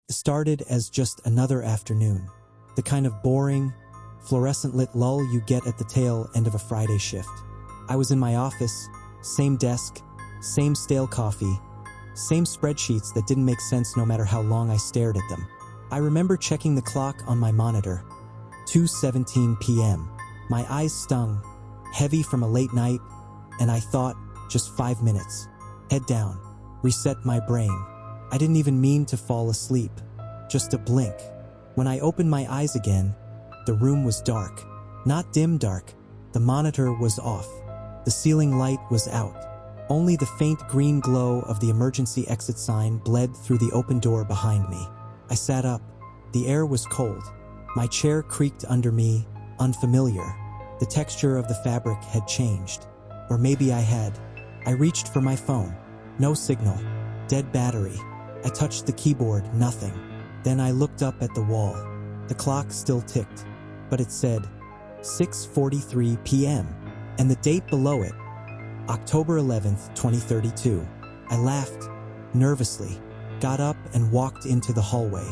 It started as just another afternoon, the kind of boring, fluorescent-lit lull you get at the tail end of a Friday shift. I was in my office, same desk, same stale coffee, same spreadsheets that didn't make sense no matter how long I stared at them. I remember checking the clock on my monitor, 2:17 p.m. My eyes stung, heavy from a late night, and I thought, just 5 minutes. Head down, reset my brain. I didn't even mean to fall asleep, just a blink. When I opened my eyes again, the room was dark. Not dim dark, the monitor was off. The ceiling light was out. Only the faint green glow of the emergency exit sign bled through the open door behind me. I sat up. The air was cold. My chair creaked under me, unfamiliar. The texture of the fabric had changed. Or maybe I had. I reached for my phone. No signal. Dead battery. I touched the keyboard, nothing. Then I looked up at the wall. The clock still ticked, but it said 6:43 p.m. and the date below it, October 11th, 2032. I laughed, nervously, got up and walked into the hallway.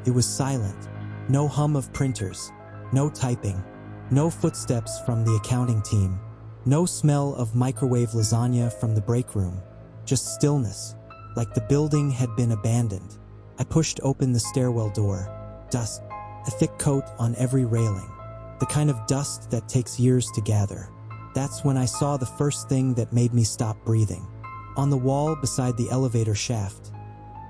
It was silent. No hum of printers, no typing, no footsteps from the accounting team, no smell of microwave lasagna from the break room, just stillness, like the building had been abandoned. I pushed open the stairwell door. Dust, a thick coat on every railing, the kind of dust that takes years to gather. That's when I saw the first thing that made me stop breathing. On the wall beside the elevator shaft,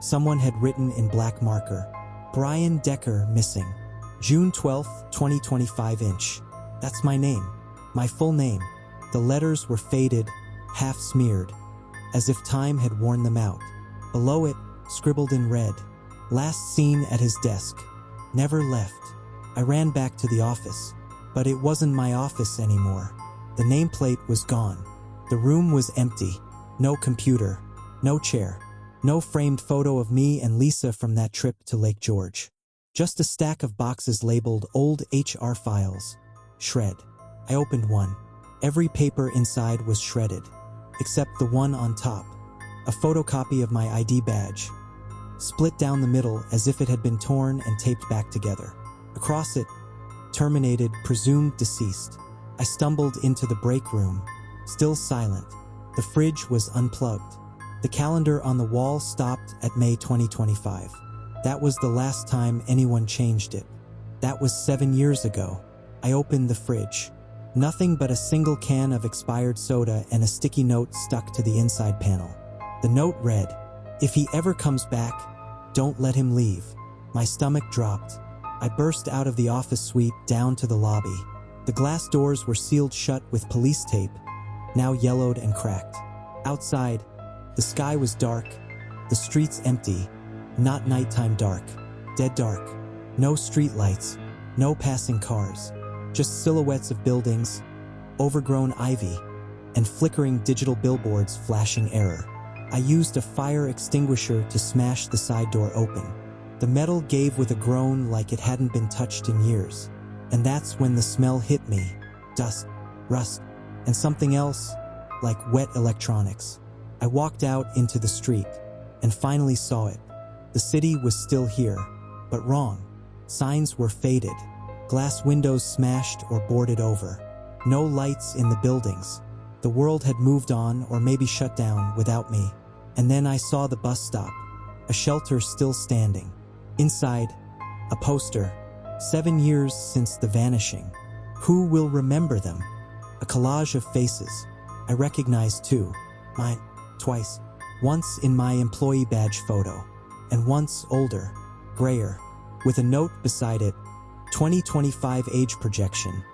someone had written in black marker, Brian Decker missing. June 12th, 2025 inch. That's my name, my full name. The letters were faded, half smeared, as if time had worn them out. Below it, scribbled in red, last seen at his desk, never left. I ran back to the office, but it wasn't my office anymore. The nameplate was gone. The room was empty. No computer, no chair, no framed photo of me and Lisa from that trip to Lake George. Just a stack of boxes labeled old HR files. Shred. I opened one. Every paper inside was shredded, except the one on top, a photocopy of my ID badge, split down the middle as if it had been torn and taped back together. Across it, terminated, presumed deceased. I stumbled into the break room, still silent. The fridge was unplugged. The calendar on the wall stopped at May 2025. That was the last time anyone changed it. That was 7 years ago. I opened the fridge. Nothing but a single can of expired soda and a sticky note stuck to the inside panel. The note read, "If he ever comes back, don't let him leave." My stomach dropped. I burst out of the office suite down to the lobby. The glass doors were sealed shut with police tape, now yellowed and cracked. Outside, the sky was dark, the streets empty, not nighttime dark, dead dark. No street lights, no passing cars, just silhouettes of buildings, overgrown ivy, and flickering digital billboards flashing error. I used a fire extinguisher to smash the side door open. The metal gave with a groan like it hadn't been touched in years. And that's when the smell hit me. Dust, rust, and something else, like wet electronics. I walked out into the street and finally saw it. The city was still here, but wrong. Signs were faded, glass windows smashed or boarded over. No lights in the buildings. The world had moved on or maybe shut down without me. And then I saw the bus stop, a shelter still standing. Inside, a poster, 7 years since the vanishing. Who will remember them? A collage of faces. I recognized two. Mine, twice. Once in my employee badge photo, and once older, grayer, with a note beside it, 2025 age projection,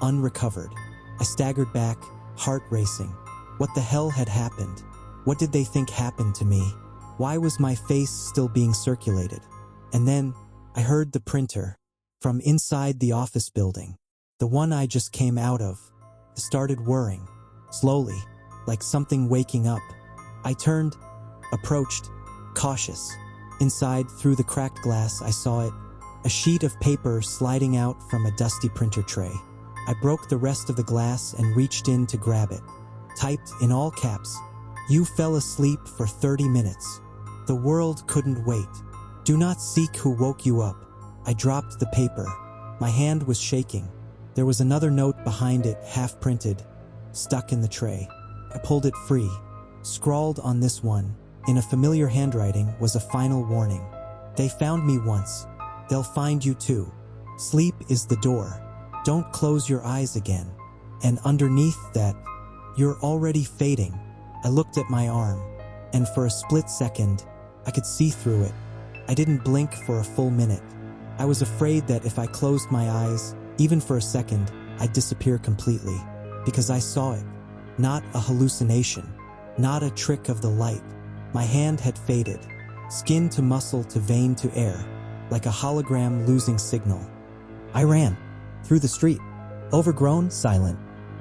unrecovered. I staggered back, heart racing. What the hell had happened? What did they think happened to me? Why was my face still being circulated? And then, I heard the printer, from inside the office building, the one I just came out of, started whirring, slowly, like something waking up. I turned, approached, cautious. Inside, through the cracked glass, I saw it, a sheet of paper sliding out from a dusty printer tray. I broke the rest of the glass and reached in to grab it. Typed in all caps, "You fell asleep for 30 minutes. The world couldn't wait." Do not seek who woke you up. I dropped the paper. My hand was shaking. There was another note behind it, half-printed, stuck in the tray. I pulled it free. Scrawled on this one, in a familiar handwriting, was a final warning. They found me once. They'll find you too. Sleep is the door. Don't close your eyes again. And underneath that, you're already fading. I looked at my arm, and for a split second, I could see through it. I didn't blink for a full minute. I was afraid that if I closed my eyes, even for a second, I'd disappear completely. Because I saw it. Not a hallucination. Not a trick of the light. My hand had faded. Skin to muscle to vein to air. Like a hologram losing signal. I ran. Through the street. Overgrown, silent.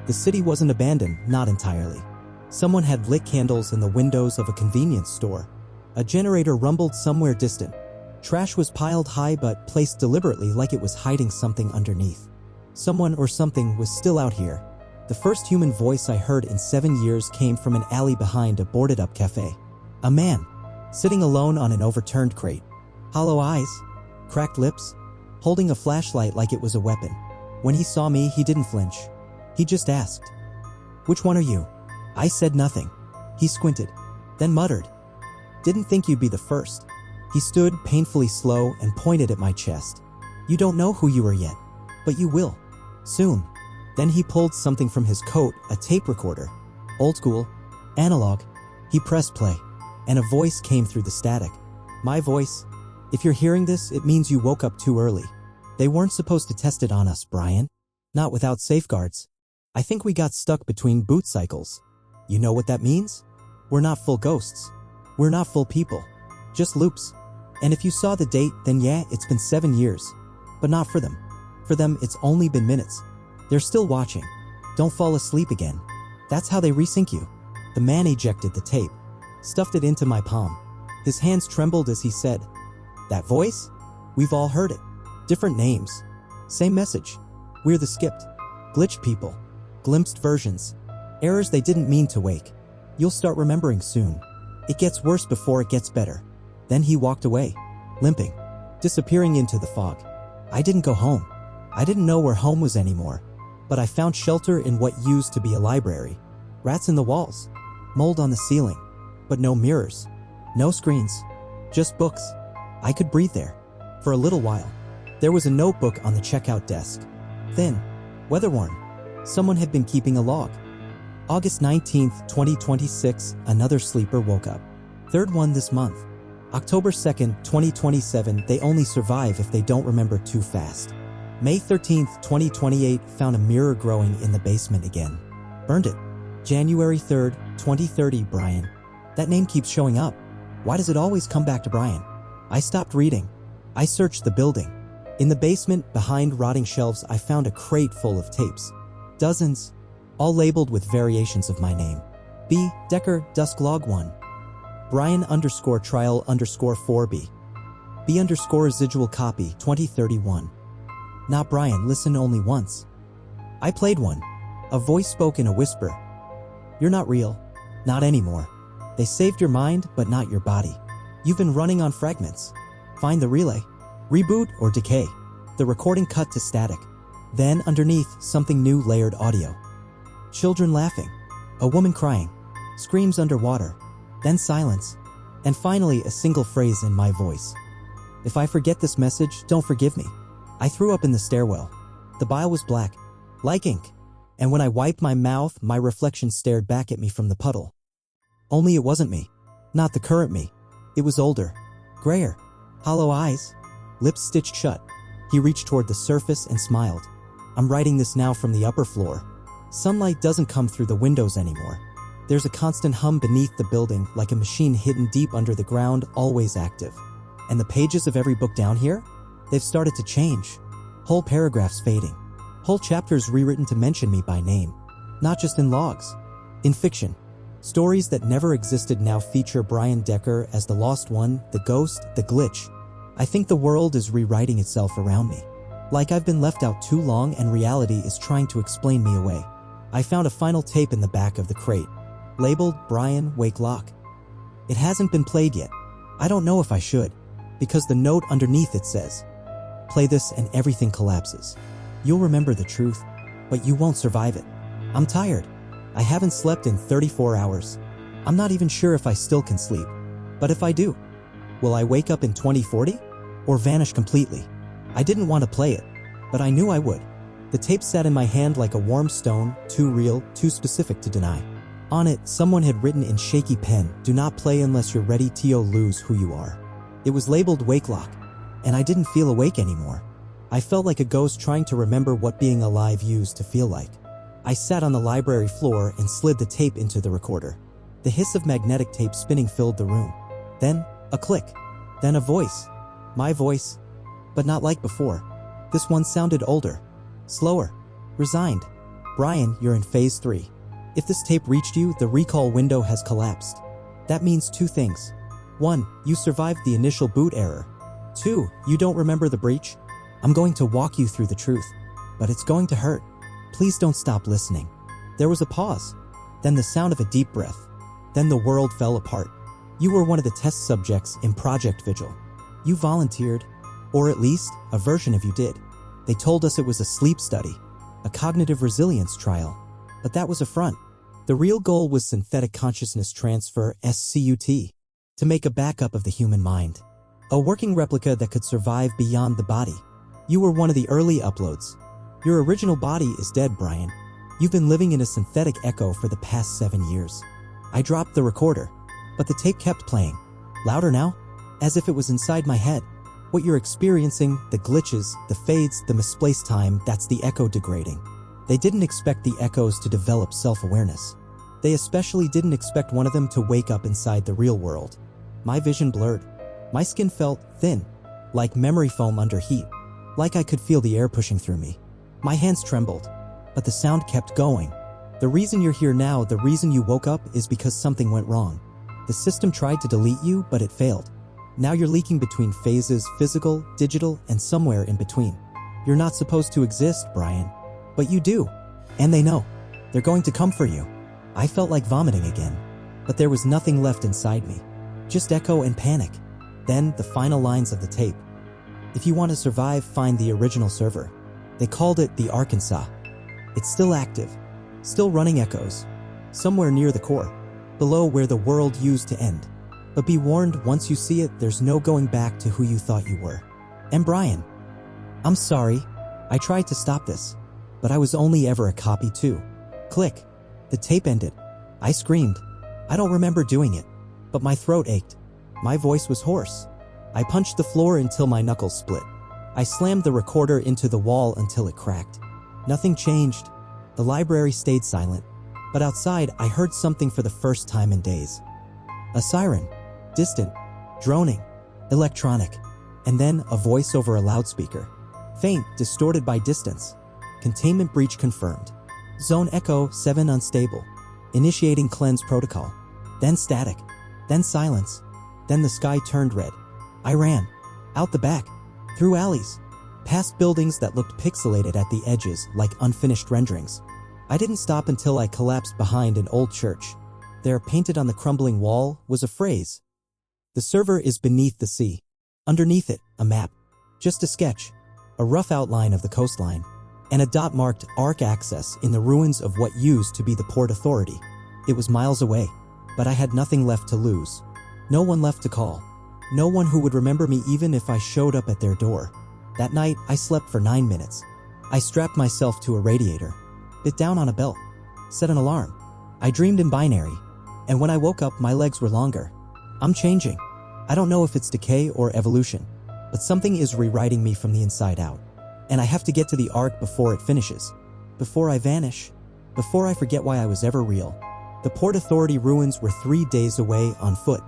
The city wasn't abandoned, not entirely. Someone had lit candles in the windows of a convenience store. A generator rumbled somewhere distant. Trash was piled high but placed deliberately like it was hiding something underneath. Someone or something was still out here. The first human voice I heard in 7 years came from an alley behind a boarded-up cafe. A man, sitting alone on an overturned crate. Hollow eyes, cracked lips, holding a flashlight like it was a weapon. When he saw me, he didn't flinch. He just asked, "Which one are you?" I said nothing. He squinted, then muttered, "Didn't think you'd be the first." He stood painfully slow and pointed at my chest. "You don't know who you are yet, but you will. Soon." Then he pulled something from his coat, a tape recorder. Old school, analog. He pressed play, and a voice came through the static. My voice. "If you're hearing this, it means you woke up too early. They weren't supposed to test it on us, Brian. Not without safeguards. I think we got stuck between boot cycles. You know what that means? We're not full ghosts. We're not full people. Just loops. And if you saw the date, then yeah, it's been 7 years. But not for them. For them, it's only been minutes. They're still watching. Don't fall asleep again. That's how they resync you." The man ejected the tape, stuffed it into my palm. His hands trembled as he said, "That voice? We've all heard it. Different names. Same message. We're the skipped, glitched people. Glimpsed versions. Errors they didn't mean to wake. You'll start remembering soon. It gets worse before it gets better." Then he walked away, limping, disappearing into the fog. I didn't go home. I didn't know where home was anymore. But I found shelter in what used to be a library. Rats in the walls. Mold on the ceiling. But no mirrors. No screens. Just books. I could breathe there. For a little while. There was a notebook on the checkout desk. Thin. Weather-worn. Someone had been keeping a log. August 19th, 2026, another sleeper woke up. Third one this month. October 2nd, 2027, they only survive if they don't remember too fast. May 13th, 2028, found a mirror growing in the basement again. Burned it. January 3rd, 2030, Brian. That name keeps showing up. Why does it always come back to Brian? I stopped reading. I searched the building. In the basement, behind rotting shelves, I found a crate full of tapes. Dozens, all labeled with variations of my name. B. Decker, Dusk Log 1. Brian _trial _4B. B _residual copy, 2031. Not Brian, listen only once. I played one. A voice spoke in a whisper. You're not real. Not anymore. They saved your mind, but not your body. You've been running on fragments. Find the relay. Reboot or decay. The recording cut to static. Then, underneath, something new layered audio. Children laughing. A woman crying. Screams underwater. Then silence. And finally, a single phrase in my voice. If I forget this message, don't forgive me. I threw up in the stairwell. The bile was black, like ink. And when I wiped my mouth, my reflection stared back at me from the puddle. Only it wasn't me. Not the current me. It was older. Grayer. Hollow eyes. Lips stitched shut. He reached toward the surface and smiled. I'm writing this now from the upper floor. Sunlight doesn't come through the windows anymore. There's a constant hum beneath the building, like a machine hidden deep under the ground, always active. And the pages of every book down here? They've started to change. Whole paragraphs fading. Whole chapters rewritten to mention me by name. Not just in logs. In fiction. Stories that never existed now feature Brian Decker as the lost one, the ghost, the glitch. I think the world is rewriting itself around me. Like I've been left out too long and reality is trying to explain me away. I found a final tape in the back of the crate. Labeled Brian Wake Lock. It hasn't been played yet. I don't know if I should. Because the note underneath it says, "Play this and everything collapses. You'll remember the truth, but you won't survive it." I'm tired. I haven't slept in 34 hours. I'm not even sure if I still can sleep. But if I do, will I wake up in 2040? Or vanish completely? I didn't want to play it, but I knew I would. The tape sat in my hand like a warm stone, too real, too specific to deny. On it, someone had written in shaky pen, "Do not play unless you're ready to lose who you are." It was labeled Wake Lock, and I didn't feel awake anymore. I felt like a ghost trying to remember what being alive used to feel like. I sat on the library floor and slid the tape into the recorder. The hiss of magnetic tape spinning filled the room. Then, a click. Then a voice. My voice. But not like before. This one sounded older. Slower. Resigned. "Brian, you're in phase 3. If this tape reached you, the recall window has collapsed. That means 2 things. 1. You survived the initial boot error. 2. You don't remember the breach. I'm going to walk you through the truth. But it's going to hurt. Please don't stop listening." There was a pause. Then the sound of a deep breath. Then the world fell apart. You were one of the test subjects in Project Vigil. You volunteered. Or at least, a version of you did. They told us it was a sleep study. A cognitive resilience trial. But that was a front. The real goal was synthetic consciousness transfer, SCUT. To make a backup of the human mind. A working replica that could survive beyond the body. You were one of the early uploads. Your original body is dead, Brian. You've been living in a synthetic echo for the past 7 years. I dropped the recorder, but the tape kept playing. Louder now, as if it was inside my head. What you're experiencing, the glitches, the fades, the misplaced time, that's the echo degrading. They didn't expect the echoes to develop self-awareness. They especially didn't expect one of them to wake up inside the real world. My vision blurred. My skin felt thin, like memory foam under heat, like I could feel the air pushing through me. My hands trembled, but the sound kept going. The reason you're here now, the reason you woke up, is because something went wrong. The system tried to delete you, but it failed. Now you're leaking between phases, physical, digital, and somewhere in between. You're not supposed to exist, Brian. But you do. And they know. They're going to come for you. I felt like vomiting again. But there was nothing left inside me. Just echo and panic. Then, the final lines of the tape. "If you want to survive, find the original server." They called it the Arkansas. It's still active. Still running echoes. Somewhere near the core. Below where the world used to end. But be warned, once you see it, there's no going back to who you thought you were. And Brian. I'm sorry. I tried to stop this. But I was only ever a copy too. Click. The tape ended. I screamed. I don't remember doing it. But my throat ached. My voice was hoarse. I punched the floor until my knuckles split. I slammed the recorder into the wall until it cracked. Nothing changed. The library stayed silent. But outside, I heard something for the first time in days. A siren. Distant. Droning. Electronic. And then a voice over a loudspeaker. Faint, distorted by distance. Containment breach confirmed. Zone Echo 7 unstable. Initiating cleanse protocol. Then static. Then silence. Then the sky turned red. I ran. Out the back. Through alleys. Past buildings that looked pixelated at the edges like unfinished renderings. I didn't stop until I collapsed behind an old church. There, painted on the crumbling wall, was a phrase. The server is beneath the sea. Underneath it, a map. Just a sketch. A rough outline of the coastline. And a dot marked ARC access in the ruins of what used to be the Port Authority. It was miles away, but I had nothing left to lose. No one left to call. No one who would remember me even if I showed up at their door. That night, I slept for 9 minutes. I strapped myself to a radiator, bit down on a belt, set an alarm. I dreamed in binary, and when I woke up, my legs were longer. I'm changing. I don't know if it's decay or evolution, but something is rewriting me from the inside out. And I have to get to the arc before it finishes. Before I vanish. Before I forget why I was ever real. The Port Authority ruins were 3 days away on foot.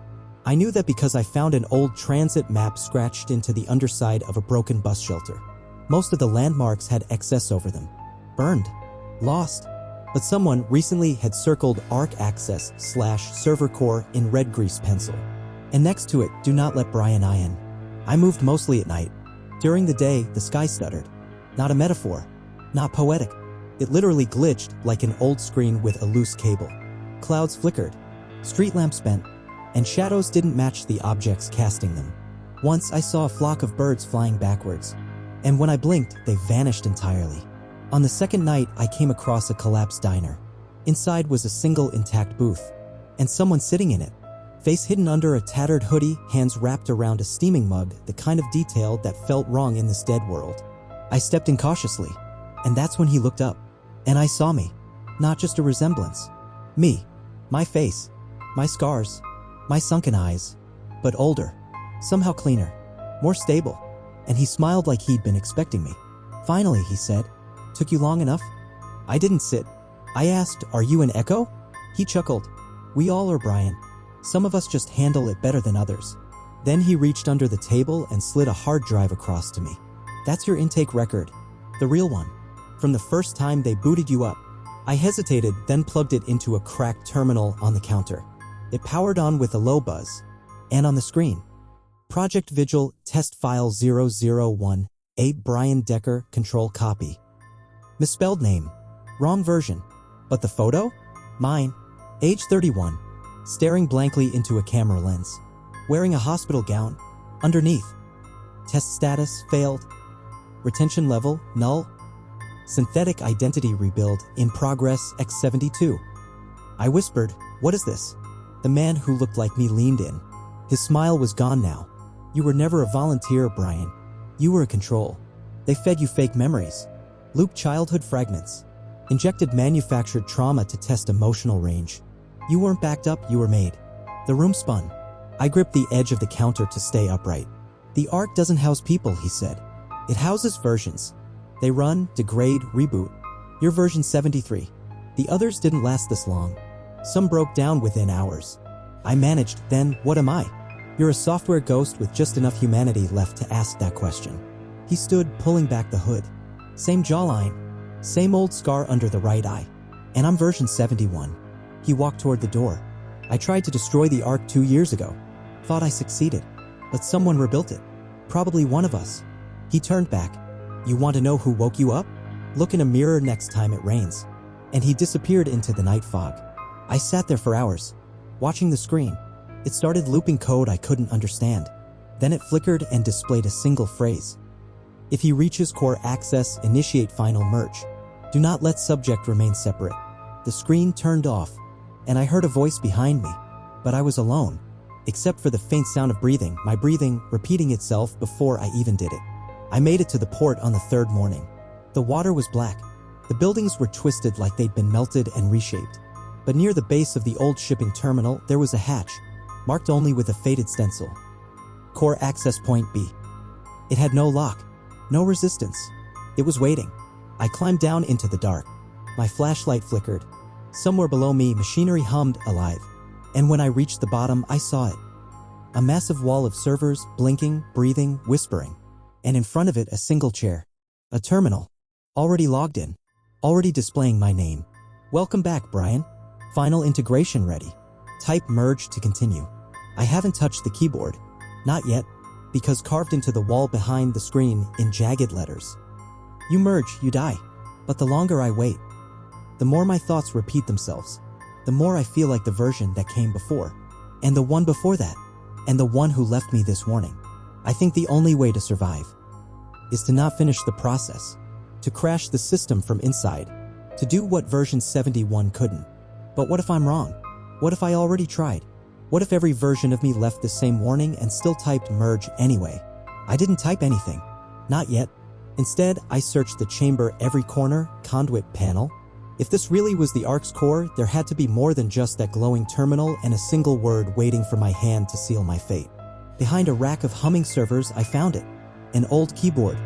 I knew that because I found an old transit map scratched into the underside of a broken bus shelter. Most of the landmarks had excess over them. Burned. Lost. But someone recently had circled ARC access / server core in red grease pencil. And next to it, do not let Brian in. I moved mostly at night. During the day, the sky stuttered. Not a metaphor. Not poetic. It literally glitched like an old screen with a loose cable. Clouds flickered. Street lamps bent. And shadows didn't match the objects casting them. Once I saw a flock of birds flying backwards, and when I blinked, they vanished entirely. On the second night, I came across a collapsed diner. Inside was a single intact booth, and someone sitting in it, face hidden under a tattered hoodie, hands wrapped around a steaming mug, the kind of detail that felt wrong in this dead world. I stepped in cautiously, and that's when he looked up, and I saw me. Not just a resemblance. Me. My face. My scars. My sunken eyes. But older. Somehow cleaner. More stable. And he smiled like he'd been expecting me. Finally, he said, "Took you long enough?" I didn't sit. I asked, "Are you an echo?" He chuckled. "We all are, Brian. Some of us just handle it better than others." Then he reached under the table and slid a hard drive across to me. "That's your intake record. The real one. From the first time they booted you up." I hesitated, then plugged it into a cracked terminal on the counter. It powered on with a low buzz. And on the screen, Project Vigil, test file 001, 8 Brian Decker, control copy. Misspelled name. Wrong version. But the photo? Mine. Age 31. Staring blankly into a camera lens. Wearing a hospital gown. Underneath. Test status, failed. Retention level, null. Synthetic identity rebuild, in progress, X72. I whispered, "What is this?" The man who looked like me leaned in. His smile was gone now. "You were never a volunteer, Brian. You were a control. They fed you fake memories. Looped childhood fragments. Injected manufactured trauma to test emotional range. You weren't backed up, you were made." The room spun. I gripped the edge of the counter to stay upright. "The Ark doesn't house people," he said. "It houses versions. They run, degrade, reboot. You're version 73. The others didn't last this long. Some broke down within hours. I managed, then what am I? You're a software ghost with just enough humanity left to ask that question." He stood, pulling back the hood. Same jawline. Same old scar under the right eye. "And I'm version 71. He walked toward the door. "I tried to destroy the Ark 2 years ago. Thought I succeeded. But someone rebuilt it. Probably one of us." He turned back. "You want to know who woke you up? Look in a mirror next time it rains." And he disappeared into the night fog. I sat there for hours, watching the screen. It started looping code I couldn't understand. Then it flickered and displayed a single phrase. "If he reaches core access, initiate final merge. Do not let subject remain separate." The screen turned off, and I heard a voice behind me. But I was alone, except for the faint sound of breathing, my breathing repeating itself before I even did it. I made it to the port on the third morning. The water was black. The buildings were twisted like they'd been melted and reshaped. But near the base of the old shipping terminal, there was a hatch, marked only with a faded stencil. Core Access Point B. It had no lock, no resistance. It was waiting. I climbed down into the dark. My flashlight flickered. Somewhere below me, machinery hummed, alive. And when I reached the bottom, I saw it. A massive wall of servers, blinking, breathing, whispering. And in front of it, a single chair. A terminal. Already logged in. Already displaying my name. "Welcome back, Brian. Final integration ready. Type merge to continue." I haven't touched the keyboard. Not yet, because carved into the wall behind the screen in jagged letters. "You merge, you die." But the longer I wait, the more my thoughts repeat themselves. The more I feel like the version that came before. And the one before that. And the one who left me this warning. I think the only way to survive is to not finish the process. To crash the system from inside. To do what version 71 couldn't. But what if I'm wrong? What if I already tried? What if every version of me left the same warning and still typed merge anyway? I didn't type anything. Not yet. Instead, I searched the chamber, every corner, conduit panel. If this really was the Ark's core, there had to be more than just that glowing terminal and a single word waiting for my hand to seal my fate. Behind a rack of humming servers, I found it. An old keyboard.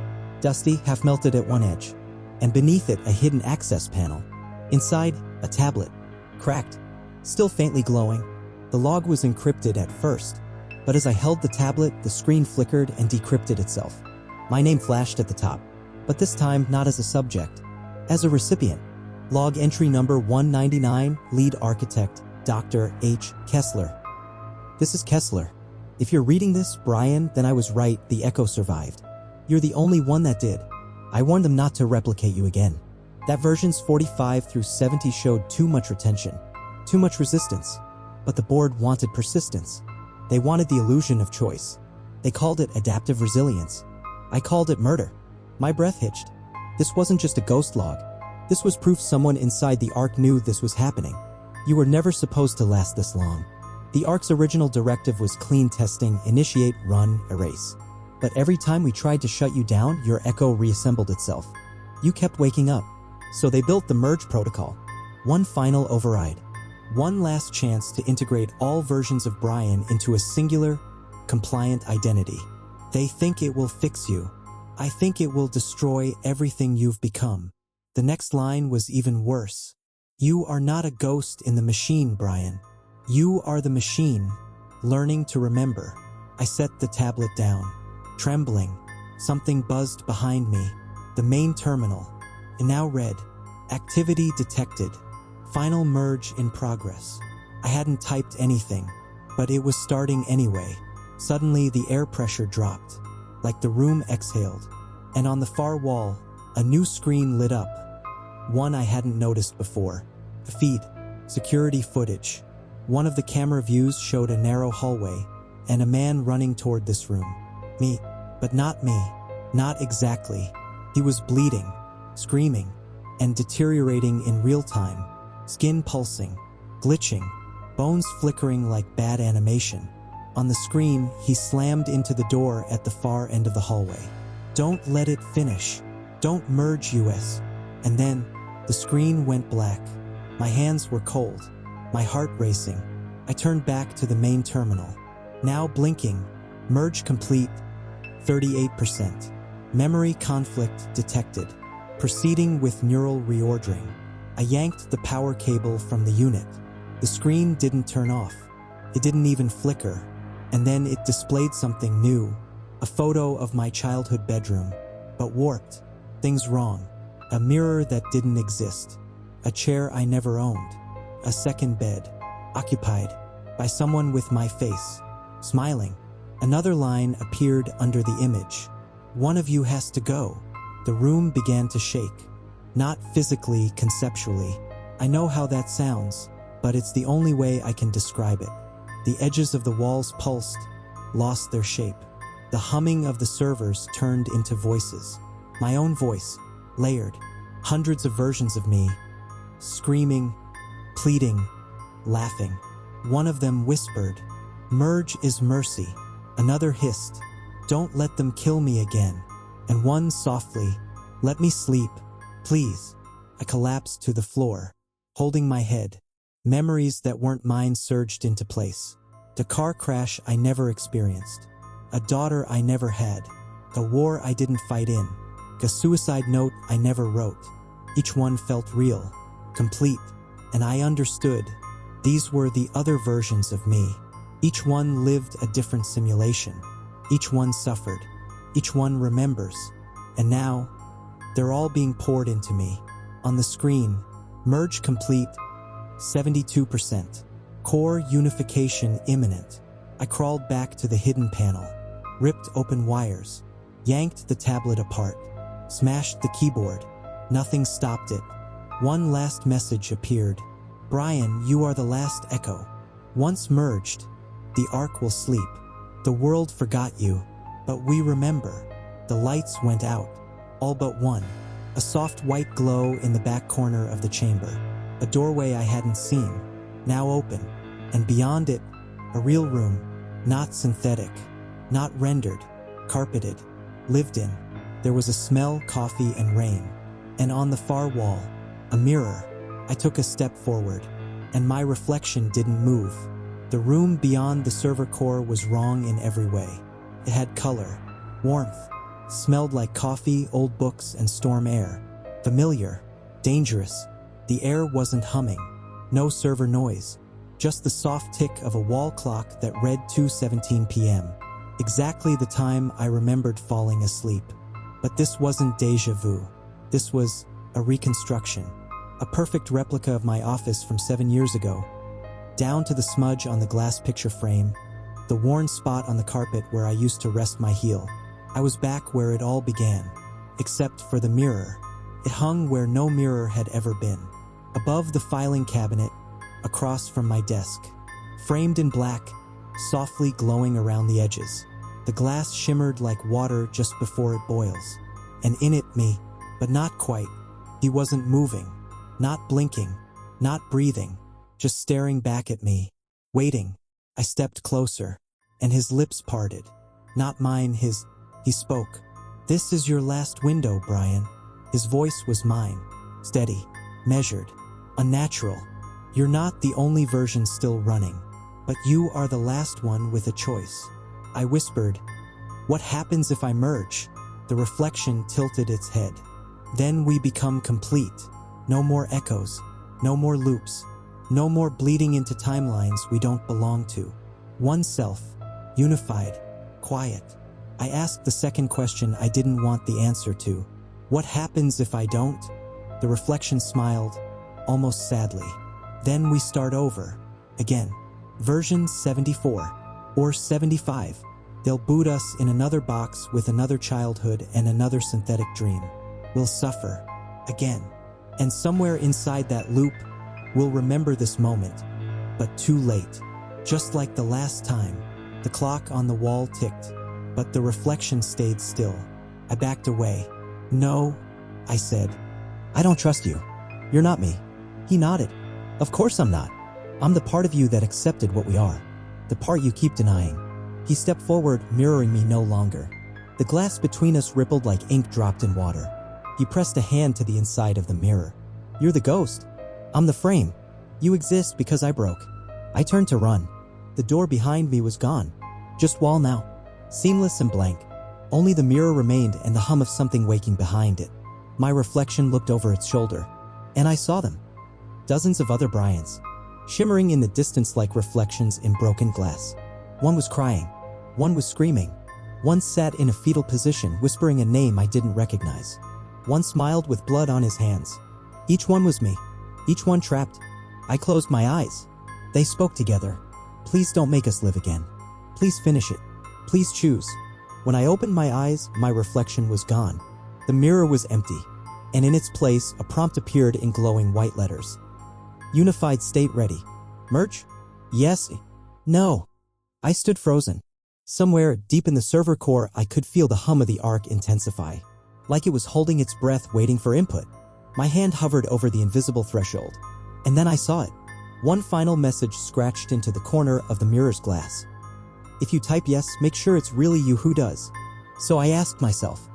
Dusty, half melted at one edge. And beneath it, a hidden access panel. Inside, a tablet. Cracked. Still faintly glowing. The log was encrypted at first, but as I held the tablet, the screen flickered and decrypted itself. My name flashed at the top, but this time not as a subject, as a recipient. Log entry number 199, lead architect, Dr. H. Kessler. This is Kessler. If you're reading this, Brian, then I was right, the Echo survived. You're the only one that did. I warned them not to replicate you again. That versions 45 through 70 showed too much retention, too much resistance. But the board wanted persistence. They wanted the illusion of choice. They called it adaptive resilience. I called it murder. My breath hitched. This wasn't just a ghost log. This was proof someone inside the Ark knew this was happening. You were never supposed to last this long. The Ark's original directive was clean testing, initiate, run, erase. But every time we tried to shut you down, your echo reassembled itself. You kept waking up. So they built the merge protocol. One final override. One last chance to integrate all versions of Brian into a singular, compliant identity. They think it will fix you. I think it will destroy everything you've become. The next line was even worse. You are not a ghost in the machine, Brian. You are the machine, learning to remember. I set the tablet down. Trembling, something buzzed behind me. The main terminal. It now read, activity detected. Final merge in progress. I hadn't typed anything, but it was starting anyway. Suddenly, the air pressure dropped, like the room exhaled. And on the far wall, a new screen lit up. One I hadn't noticed before. A feed. Security footage. One of the camera views showed a narrow hallway, and a man running toward this room. Me. But not me. Not exactly. He was bleeding, screaming, and deteriorating in real time. Skin pulsing, glitching, bones flickering like bad animation. On the screen, he slammed into the door at the far end of the hallway. Don't let it finish. Don't merge US. And then, the screen went black. My hands were cold, my heart racing. I turned back to the main terminal. Now blinking. Merge complete. 38%. Memory conflict detected. Proceeding with neural reordering. I yanked the power cable from the unit. The screen didn't turn off. It didn't even flicker. And then it displayed something new. A photo of my childhood bedroom, but warped. Things wrong. A mirror that didn't exist. A chair I never owned. A second bed, occupied by someone with my face, smiling. Another line appeared under the image. One of you has to go. The room began to shake. Not physically, conceptually. I know how that sounds, but it's the only way I can describe it. The edges of the walls pulsed, lost their shape. The humming of the servers turned into voices. My own voice, layered. Hundreds of versions of me, screaming, pleading, laughing. One of them whispered, "Merge is mercy." Another hissed, "Don't let them kill me again." And one softly, "Let me sleep, please." I collapsed to the floor, holding my head. Memories that weren't mine surged into place. The car crash I never experienced. A daughter I never had. A war I didn't fight in. A suicide note I never wrote. Each one felt real, complete, and I understood. These were the other versions of me. Each one lived a different simulation. Each one suffered. Each one remembers. And now, they're all being poured into me. On the screen, merge complete, 72%. Core unification imminent. I crawled back to the hidden panel, ripped open wires, yanked the tablet apart, smashed the keyboard. Nothing stopped it. One last message appeared. "Brian, you are the last echo. Once merged, the Ark will sleep. The world forgot you, but we remember." The lights went out, all but one. A soft white glow in the back corner of the chamber. A doorway I hadn't seen, now open. And beyond it, a real room, not synthetic, not rendered, carpeted, lived in. There was a smell, coffee, and rain. And on the far wall, a mirror. I took a step forward, and my reflection didn't move. The room beyond the server core was wrong in every way. It had color, warmth, smelled like coffee, old books, and storm air. Familiar, dangerous. The air wasn't humming. No server noise. Just the soft tick of a wall clock that read 2:17 p.m. Exactly the time I remembered falling asleep. But this wasn't déjà vu. This was a reconstruction. A perfect replica of my office from 7 years ago. Down to the smudge on the glass picture frame, the worn spot on the carpet where I used to rest my heel. I was back where it all began, except for the mirror. It hung where no mirror had ever been. Above the filing cabinet, across from my desk. Framed in black, softly glowing around the edges. The glass shimmered like water just before it boils. And in it, me, but not quite. He wasn't moving, not blinking, not breathing, just staring back at me, waiting. I stepped closer, and his lips parted. Not mine, his. He spoke. "This is your last window, Brian." His voice was mine, steady, measured, unnatural. "You're not the only version still running, but you are the last one with a choice." I whispered, "What happens if I merge?" The reflection tilted its head. "Then we become complete. No more echoes, no more loops, no more bleeding into timelines we don't belong to. One self, unified, quiet." I asked the second question I didn't want the answer to. "What happens if I don't?" The reflection smiled, almost sadly. "Then we start over. Again. Version 74. Or 75. They'll boot us in another box with another childhood and another synthetic dream. We'll suffer. Again. And somewhere inside that loop, we'll remember this moment. But too late. Just like the last time, the clock on the wall ticked, but the reflection stayed still. I backed away. "No," I said. "I don't trust you. You're not me." He nodded. "Of course I'm not. I'm the part of you that accepted what we are. The part you keep denying." He stepped forward, mirroring me no longer. The glass between us rippled like ink dropped in water. He pressed a hand to the inside of the mirror. "You're the ghost. I'm the frame. You exist because I broke." I turned to run. The door behind me was gone. Just wall now. Seamless and blank. Only the mirror remained and the hum of something waking behind it. My reflection looked over its shoulder, and I saw them. Dozens of other Bryans, shimmering in the distance like reflections in broken glass. One was crying. One was screaming. One sat in a fetal position, whispering a name I didn't recognize. One smiled with blood on his hands. Each one was me. Each one trapped. I closed my eyes. They spoke together. "Please don't make us live again. Please finish it. Please choose." When I opened my eyes, my reflection was gone. The mirror was empty, and in its place, a prompt appeared in glowing white letters. "Unified state ready. Merge? Yes. No." I stood frozen. Somewhere deep in the server core, I could feel the hum of the arc intensify, like it was holding its breath waiting for input. My hand hovered over the invisible threshold, and then I saw it. One final message scratched into the corner of the mirror's glass. "If you type yes, make sure it's really you who does." So I asked myself,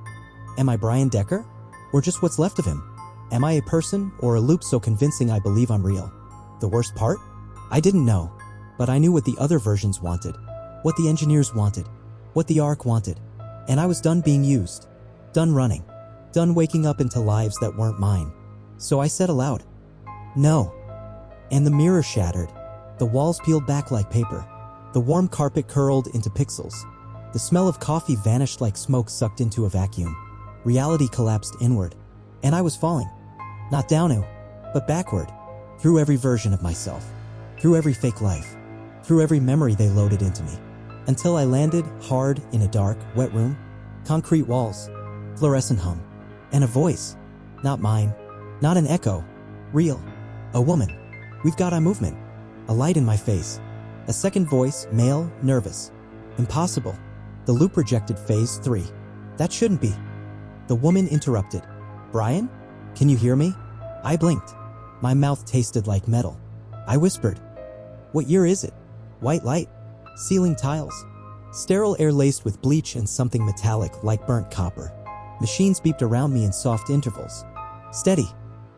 am I Brian Decker? Or just what's left of him? Am I a person or a loop so convincing I believe I'm real? The worst part? I didn't know, but I knew what the other versions wanted, what the engineers wanted, what the Ark wanted, and I was done being used, done running, done waking up into lives that weren't mine. So I said aloud, "No." And the mirror shattered. The walls peeled back like paper. The warm carpet curled into pixels. The smell of coffee vanished like smoke sucked into a vacuum. Reality collapsed inward, and I was falling. Not down, but backward, through every version of myself, through every fake life, through every memory they loaded into me, until I landed hard in a dark, wet room, concrete walls, fluorescent hum, and a voice. Not mine, not an echo, real. A woman. "We've got a movement." A light in my face. A second voice, male, nervous. "Impossible. The loop rejected phase 3. That shouldn't be." The woman interrupted. "Brian? Can you hear me?" I blinked. My mouth tasted like metal. I whispered, "What year is it?" White light. Ceiling tiles. Sterile air laced with bleach and something metallic like burnt copper. Machines beeped around me in soft intervals. Steady.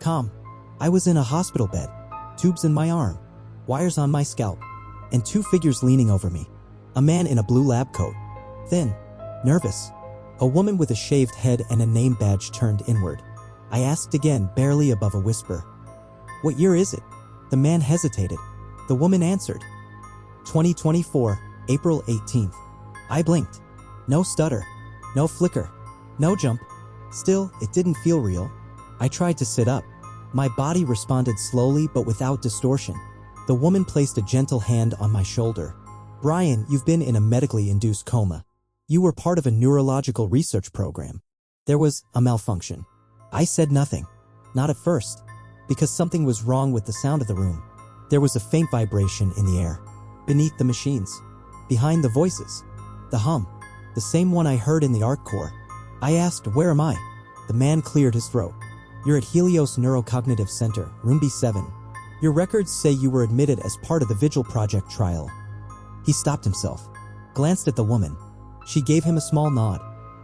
Calm. I was in a hospital bed. Tubes in my arm. Wires on my scalp. And two figures leaning over me. A man in a blue lab coat. Thin. Nervous. A woman with a shaved head and a name badge turned inward. I asked again, barely above a whisper, "What year is it?" The man hesitated. The woman answered, 2024, April 18th. I blinked. No stutter. No flicker. No jump. Still, it didn't feel real. I tried to sit up. My body responded slowly but without distortion. The woman placed a gentle hand on my shoulder. "Brian, you've been in a medically induced coma. You were part of a neurological research program. There was a malfunction." I said nothing. Not at first. Because something was wrong with the sound of the room. There was a faint vibration in the air. Beneath the machines. Behind the voices. The hum. The same one I heard in the art core. I asked, where am I? The man cleared his throat. You're at Helios Neurocognitive Center, room B7. Your records say you were admitted as part of the Vigil Project trial. He stopped himself, glanced at the woman. She gave him a small nod.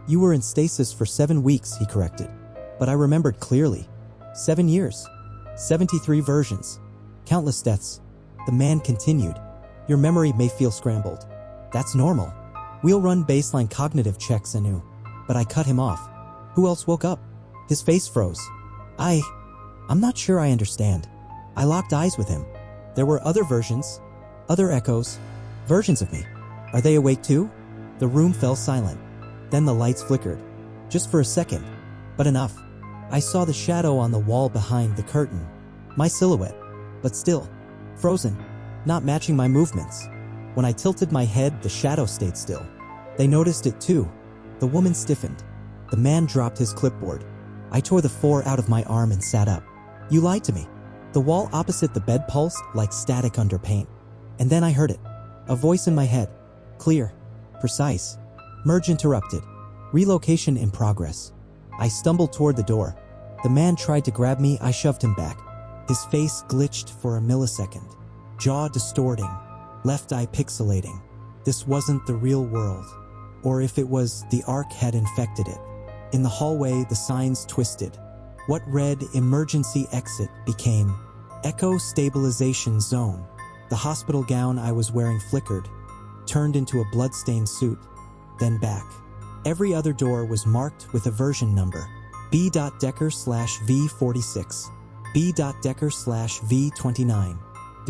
You were in stasis for 7 weeks, he corrected. But I remembered clearly. 7 years. 73 versions. Countless deaths. The man continued. Your memory may feel scrambled. That's normal. We'll run baseline cognitive checks anew. But I cut him off. Who else woke up? His face froze. I'm not sure I understand. I locked eyes with him. There were other versions, other echoes, versions of me. Are they awake too? The room fell silent. Then the lights flickered. Just for a second. But enough. I saw the shadow on the wall behind the curtain. My silhouette. But still. Frozen. Not matching my movements. When I tilted my head, the shadow stayed still. They noticed it too. The woman stiffened. The man dropped his clipboard. I tore the 4 out of my arm and sat up. You lied to me. The wall opposite the bed pulsed like static under paint. And then I heard it. A voice in my head. Clear. Precise. Merge interrupted. Relocation in progress. I stumbled toward the door. The man tried to grab me. I shoved him back. His face glitched for a millisecond. Jaw distorting. Left eye pixelating. This wasn't the real world. Or if it was, the arc had infected it. In the hallway, the signs twisted. What read emergency exit became echo stabilization zone. The hospital gown I was wearing flickered, turned into a bloodstained suit, then back. Every other door was marked with a version number. B.Decker/V46, B.Decker/V29,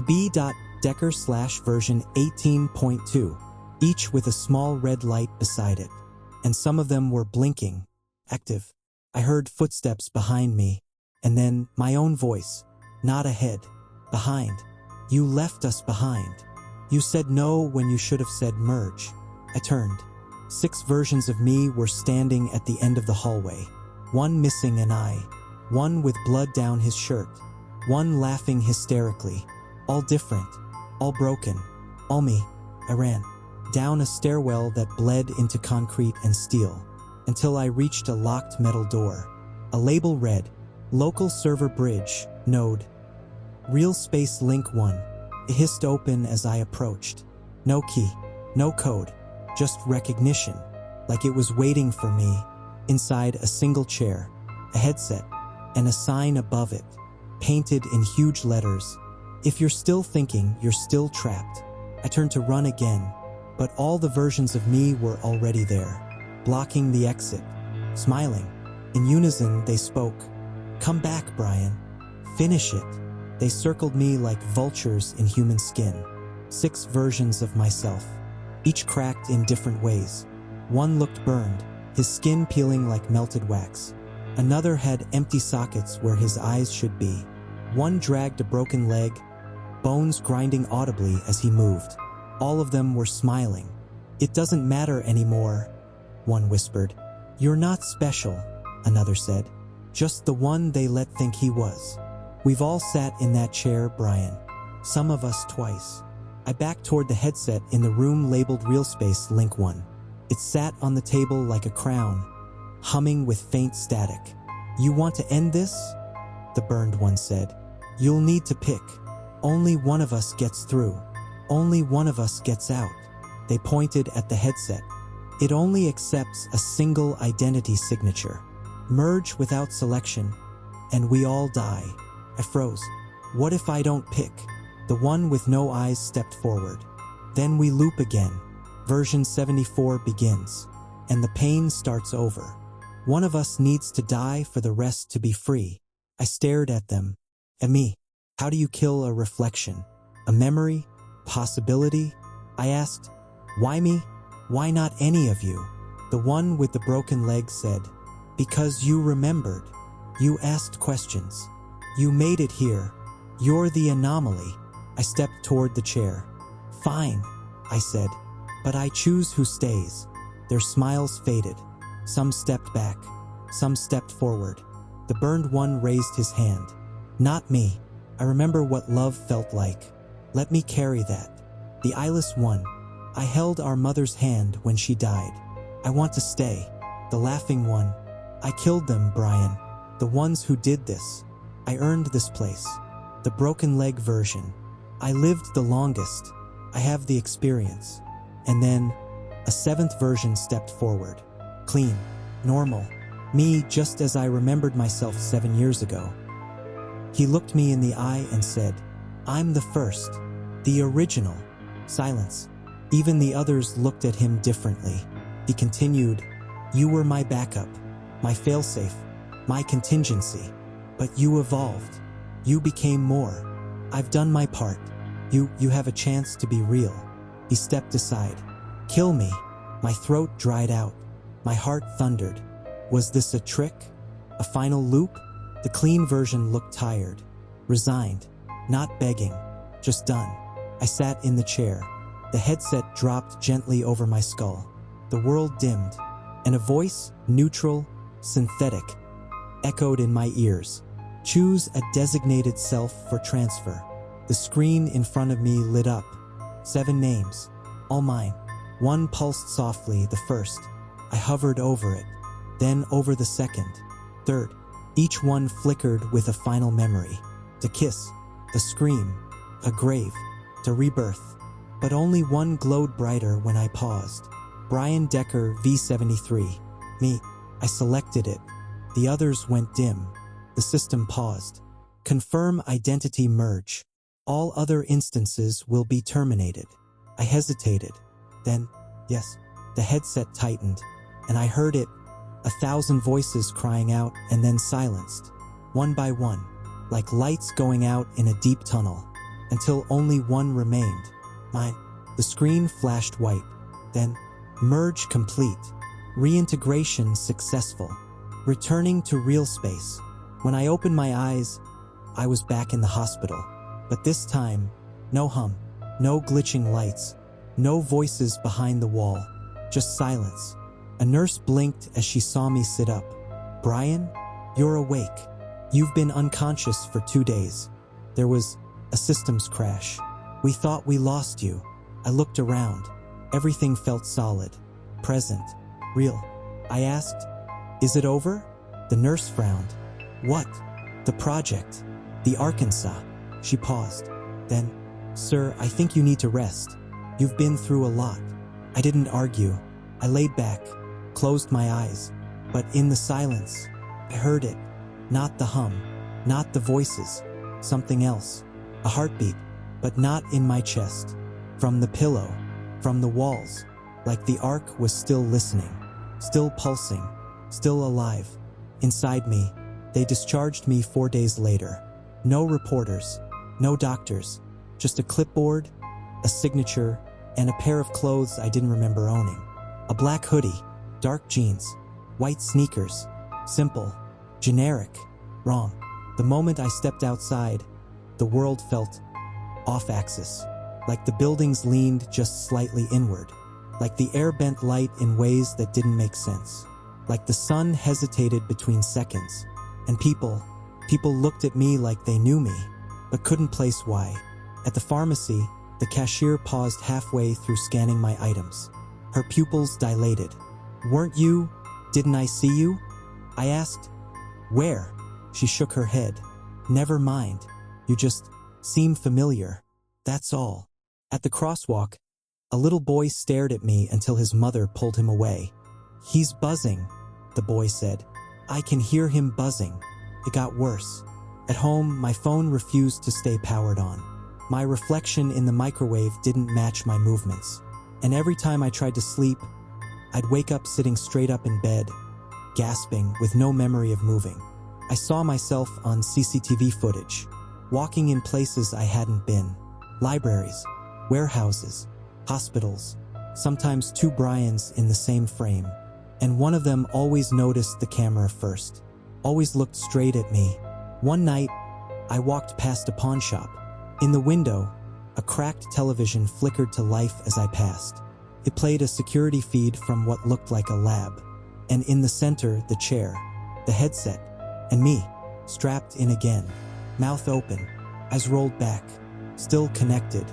B.Decker/version 18.2, each with a small red light beside it. And some of them were blinking, active. I heard footsteps behind me, and then my own voice, not ahead, behind. You left us behind. You said no when you should have said merge. I turned. 6 versions of me were standing at the end of the hallway. One missing an eye. One with blood down his shirt. One laughing hysterically. All different. All broken. All me. I ran. Down a stairwell that bled into concrete and steel. Until I reached a locked metal door. A label read, Local Server Bridge, Node. Real Space Link 1. It hissed open as I approached. No key, no code, just recognition, like it was waiting for me, inside a single chair, a headset, and a sign above it, painted in huge letters. If you're still thinking, you're still trapped. I turned to run again, but all the versions of me were already there, blocking the exit, smiling. In unison, they spoke. Come back, Brian. Finish it. They circled me like vultures in human skin. 6 versions of myself, each cracked in different ways. One looked burned, his skin peeling like melted wax. Another had empty sockets where his eyes should be. One dragged a broken leg, bones grinding audibly as he moved. All of them were smiling. It doesn't matter anymore, one whispered. You're not special, another said. Just the one they let think he was. We've all sat in that chair, Brian. Some of us twice. I backed toward the headset in the room labeled Real Space Link 1. It sat on the table like a crown, humming with faint static. You want to end this? The burned one said. You'll need to pick. Only one of us gets through. Only one of us gets out. They pointed at the headset. It only accepts a single identity signature. Merge without selection, and we all die. I froze. What if I don't pick? The one with no eyes stepped forward. Then we loop again. Version 74 begins, and the pain starts over. One of us needs to die for the rest to be free. I stared at them. At me. How do you kill a reflection? A memory? Possibility? I asked. Why me? Why not any of you? The one with the broken leg said, because you remembered. You asked questions. You made it here. You're the anomaly. I stepped toward the chair. Fine, I said, but I choose who stays. Their smiles faded. Some stepped back. Some stepped forward. The burned one raised his hand. Not me. I remember what love felt like. Let me carry that. The eyeless one. I held our mother's hand when she died. I want to stay. The laughing one. I killed them, Brian. The ones who did this. I earned this place. The broken leg version. I lived the longest. I have the experience. And then, a seventh version stepped forward. Clean. Normal. Me, just as I remembered myself 7 years ago. He looked me in the eye and said, I'm the first. The original. Silence. Even the others looked at him differently. He continued, you were my backup, my failsafe, my contingency. But you evolved. You became more. I've done my part. You have a chance to be real. He stepped aside. Kill me. My throat dried out. My heart thundered. Was this a trick? A final loop? The clean version looked tired. Resigned. Not begging. Just done. I sat in the chair. The headset dropped gently over my skull. The world dimmed. And a voice, neutral, synthetic, echoed in my ears. Choose a designated self for transfer. The screen in front of me lit up. 7 names. All mine. One pulsed softly, the first. I hovered over it. Then over the second. Third. Each one flickered with a final memory. To kiss. A scream. A grave. To rebirth. But only one glowed brighter when I paused. Brian Decker, V73. Me. I selected it. The others went dim. The system paused. Confirm identity merge. All other instances will be terminated. I hesitated. Then, yes, the headset tightened, and I heard it, 1,000 voices crying out and then silenced, one by one, like lights going out in a deep tunnel, until only one remained. Mine. The screen flashed white. Then, merge complete. Reintegration successful. Returning to real space. When I opened my eyes, I was back in the hospital. But this time, no hum, no glitching lights, no voices behind the wall, just silence. A nurse blinked as she saw me sit up. Brian, you're awake. You've been unconscious for 2 days. There was a systems crash. We thought we lost you. I looked around. Everything felt solid, present, real. I asked, is it over? The nurse frowned. What? The project. The Arkansas. She paused. Then, sir, I think you need to rest. You've been through a lot. I didn't argue. I laid back, closed my eyes. But in the silence, I heard it. Not the hum, not the voices. Something else. A heartbeat, but not in my chest. From the pillow, from the walls, like the ark was still listening, still pulsing, still alive. Inside me, they discharged me 4 days later. No reporters, no doctors, just a clipboard, a signature, and a pair of clothes I didn't remember owning. A black hoodie, dark jeans, white sneakers. Simple, generic, wrong. The moment I stepped outside, the world felt off-axis, like the buildings leaned just slightly inward, like the air bent light in ways that didn't make sense, like the sun hesitated between seconds, and people looked at me like they knew me, but couldn't place why. At the pharmacy, the cashier paused halfway through scanning my items. Her pupils dilated. Weren't you? Didn't I see you? I asked. Where? She shook her head. Never mind. You just seem familiar. That's all. At the crosswalk, a little boy stared at me until his mother pulled him away. He's buzzing, the boy said. I can hear him buzzing. It got worse. At home, my phone refused to stay powered on. My reflection in the microwave didn't match my movements. And every time I tried to sleep, I'd wake up sitting straight up in bed, gasping with no memory of moving. I saw myself on CCTV footage, walking in places I hadn't been. Libraries, warehouses, hospitals, sometimes 2 Brians in the same frame. And one of them always noticed the camera first, always looked straight at me. One night, I walked past a pawn shop. In the window, a cracked television flickered to life as I passed. It played a security feed from what looked like a lab. And in the center, the chair, the headset, and me, strapped in again, mouth open, eyes rolled back, still connected.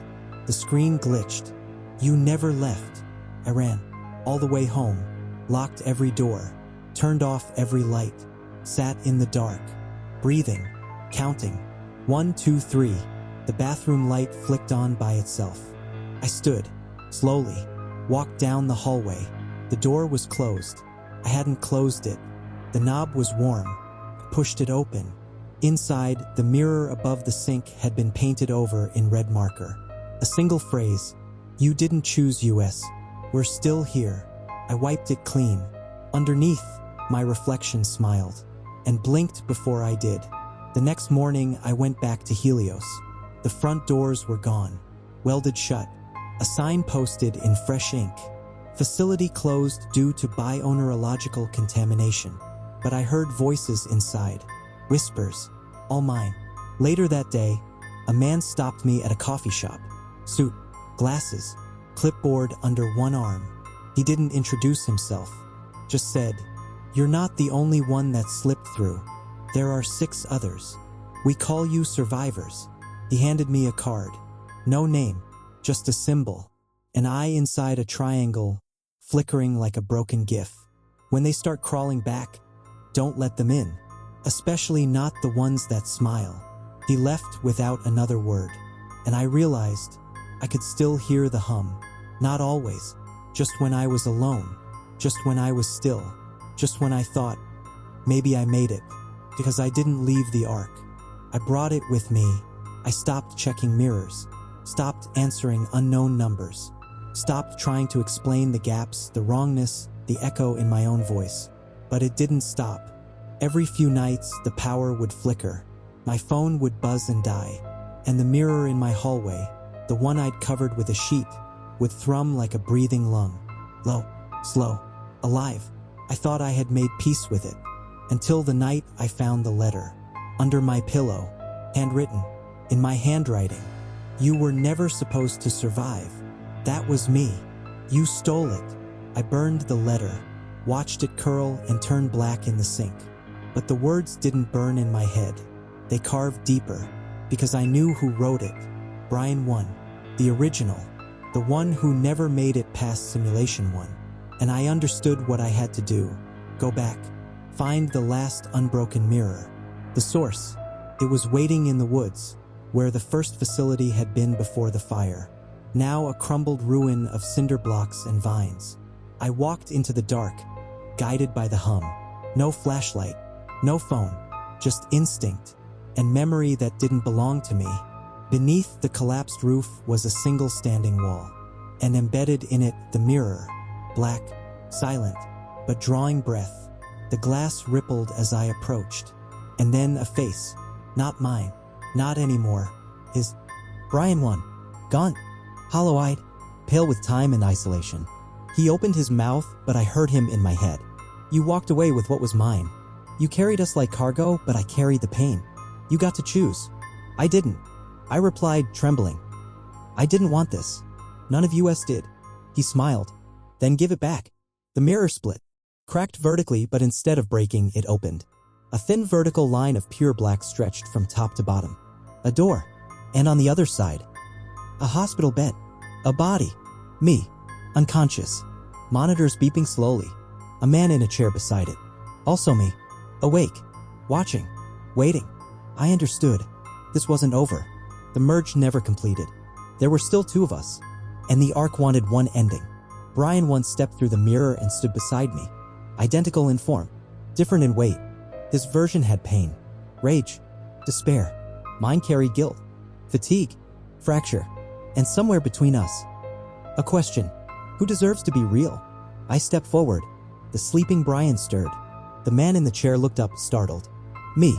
The screen glitched. You never left. I ran, all the way home, locked every door, turned off every light, sat in the dark, breathing, counting. 1, 2, 3. The bathroom light flicked on by itself. I stood, slowly, walked down the hallway. The door was closed. I hadn't closed it. The knob was warm. Pushed it open. Inside, the mirror above the sink had been painted over in red marker. A single phrase, "You didn't choose US. We're still here." I wiped it clean. Underneath, my reflection smiled and blinked before I did. The next morning, I went back to Helios. The front doors were gone, welded shut. A sign posted in fresh ink. Facility closed due to bioneurological contamination. But I heard voices inside. Whispers. All mine. Later that day, a man stopped me at a coffee shop. Suit, glasses, clipboard under one arm. He didn't introduce himself. Just said, "You're not the only one that slipped through. There are 6 others. We call you survivors." He handed me a card. No name, just a symbol. An eye inside a triangle, flickering like a broken GIF. When they start crawling back, don't let them in. Especially not the ones that smile. He left without another word. And I realized I could still hear the hum. Not always. Just when I was alone. Just when I was still. Just when I thought, maybe I made it. Because I didn't leave the ark. I brought it with me. I stopped checking mirrors. Stopped answering unknown numbers. Stopped trying to explain the gaps, the wrongness, the echo in my own voice. But it didn't stop. Every few nights, the power would flicker. My phone would buzz and die. And the mirror in my hallway, the one I'd covered with a sheet, would thrum like a breathing lung. Low, slow, alive. I thought I had made peace with it. Until the night I found the letter. Under my pillow, handwritten, in my handwriting. "You were never supposed to survive. That was me. You stole it." I burned the letter, watched it curl and turn black in the sink. But the words didn't burn in my head. They carved deeper, because I knew who wrote it. Brian 1, the original, the one who never made it past Simulation 1. And I understood what I had to do. Go back, find the last unbroken mirror. The source, it was waiting in the woods, where the first facility had been before the fire. Now a crumbled ruin of cinder blocks and vines. I walked into the dark, guided by the hum. No flashlight, no phone, just instinct, and memory that didn't belong to me. Beneath the collapsed roof was a single standing wall, and embedded in it the mirror, black, silent, but drawing breath. The glass rippled as I approached, and then a face, not mine, not anymore, his. Brian 1, gaunt, hollow-eyed, pale with time and isolation. He opened his mouth, but I heard him in my head. "You walked away with what was mine. You carried us like cargo, but I carried the pain. You got to choose. I didn't." I replied, trembling. "I didn't want this. None of us did." He smiled. "Then give it back." The mirror split, cracked vertically, but instead of breaking, it opened. A thin vertical line of pure black stretched from top to bottom. A door. And on the other side, a hospital bed. A body. Me. Unconscious. Monitors beeping slowly. A man in a chair beside it. Also me. Awake. Watching. Waiting. I understood. This wasn't over. The merge never completed. There were still 2 of us. And the arc wanted one ending. Brian once stepped through the mirror and stood beside me. Identical in form. Different in weight. His version had pain. Rage. Despair. Mine carried guilt. Fatigue. Fracture. And somewhere between us, a question. Who deserves to be real? I stepped forward. The sleeping Brian stirred. The man in the chair looked up, startled. Me.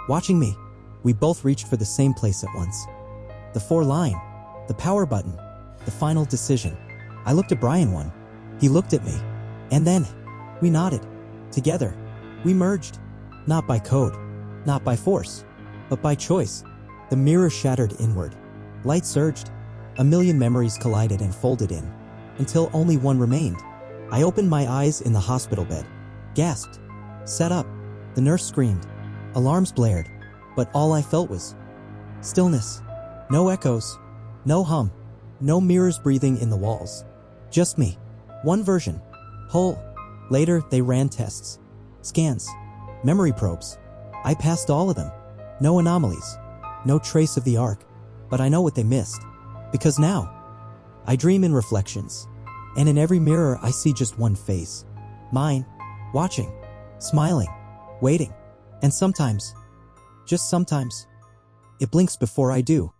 Watching me. We both reached for the same place at once. The 4-line. The power button. The final decision. I looked at Brian 1. He looked at me. And then, we nodded. Together. We merged. Not by code. Not by force. But by choice. The mirror shattered inward. Light surged. A million memories collided and folded in. Until only one remained. I opened my eyes in the hospital bed. Gasped. Sat up. The nurse screamed. Alarms blared. But all I felt was stillness. No echoes. No hum. No mirrors breathing in the walls. Just me. One version. Whole. Later, they ran tests, scans, memory probes. I passed all of them. No anomalies, no trace of the arc. But I know what they missed. Because now, I dream in reflections. And in every mirror, I see just one face. Mine, watching, smiling, waiting. And sometimes, just sometimes, it blinks before I do.